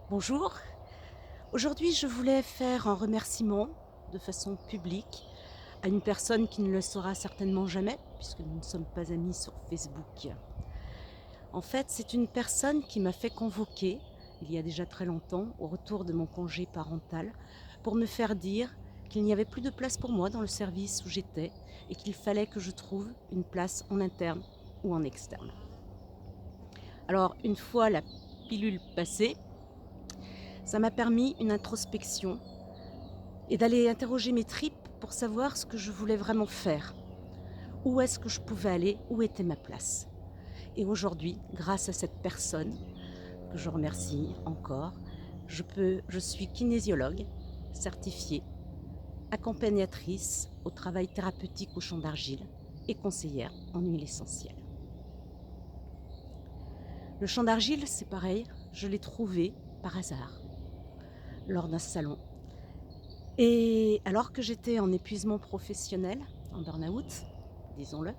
Bonjour, aujourd'hui je voulais faire un remerciement de façon publique à une personne qui ne le saura certainement jamais puisque nous ne sommes pas amis sur Facebook. En fait, c'est une personne qui m'a fait convoquer, il y a déjà très longtemps, au retour de mon congé parental, pour me faire dire qu'il n'y avait plus de place pour moi dans le service où j'étais et qu'il fallait que je trouve une place en interne ou en externe. Alors, une fois la pilule passée, ça m'a permis une introspection et d'aller interroger mes tripes pour savoir ce que je voulais vraiment faire. Où est-ce que je pouvais aller? Où était ma place? Et aujourd'hui, grâce à cette personne, que je remercie encore, je suis kinésiologue, certifiée, accompagnatrice au travail thérapeutique au champ d'argile et conseillère en huile essentielle. Le champ d'argile, c'est pareil, je l'ai trouvé par hasard lors d'un salon. Et alors que j'étais en épuisement professionnel, en burn-out, disons-le,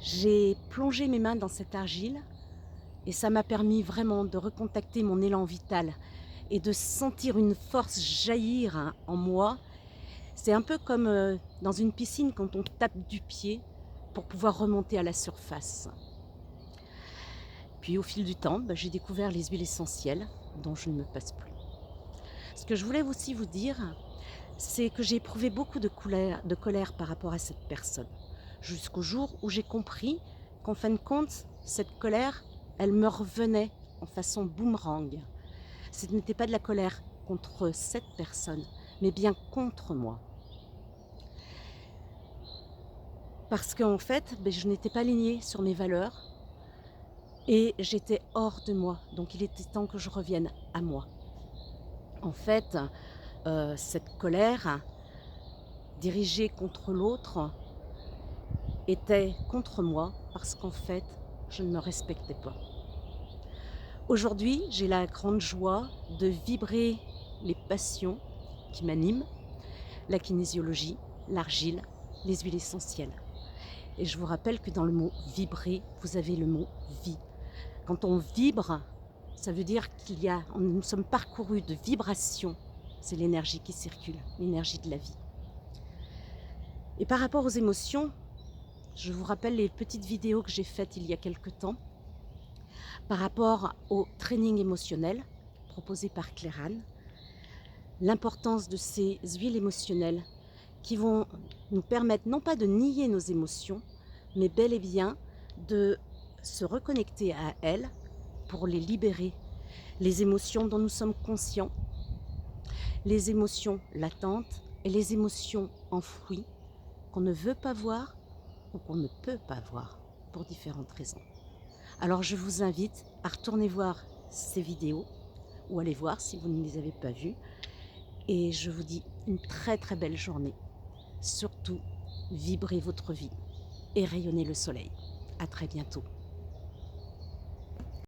j'ai plongé mes mains dans cette argile et ça m'a permis vraiment de recontacter mon élan vital et de sentir une force jaillir en moi. C'est un peu comme dans une piscine quand on tape du pied pour pouvoir remonter à la surface. Puis au fil du temps, j'ai découvert les huiles essentielles dont je ne me passe plus. Ce que je voulais aussi vous dire, c'est que j'ai éprouvé beaucoup de colère par rapport à cette personne. Jusqu'au jour où j'ai compris qu'en fin de compte, cette colère, elle me revenait en façon boomerang. Ce n'était pas de la colère contre cette personne, mais bien contre moi. Parce qu'en fait, je n'étais pas alignée sur mes valeurs et j'étais hors de moi. Donc il était temps que je revienne à moi. En fait, cette colère dirigée contre l'autre était contre moi parce qu'en fait, je ne me respectais pas. Aujourd'hui, j'ai la grande joie de vibrer les passions qui m'animent, la kinésiologie, l'argile, les huiles essentielles. Et je vous rappelle que dans le mot vibrer, vous avez le mot vie. Quand on vibre, ça veut dire nous sommes parcourus de vibrations. C'est l'énergie qui circule, l'énergie de la vie. Et par rapport aux émotions, je vous rappelle les petites vidéos que j'ai faites il y a quelque temps par rapport au training émotionnel proposé par Claire Anne, l'importance de ces huiles émotionnelles qui vont nous permettre non pas de nier nos émotions, mais bel et bien de se reconnecter à elles pour les libérer. Les émotions dont nous sommes conscients, les émotions latentes et les émotions enfouies qu'on ne veut pas voir ou qu'on ne peut pas voir pour différentes raisons. Alors je vous invite à retourner voir ces vidéos ou à les voir si vous ne les avez pas vues. Et je vous dis une très très belle journée. Surtout, vibrez votre vie et rayonnez le soleil. À très bientôt.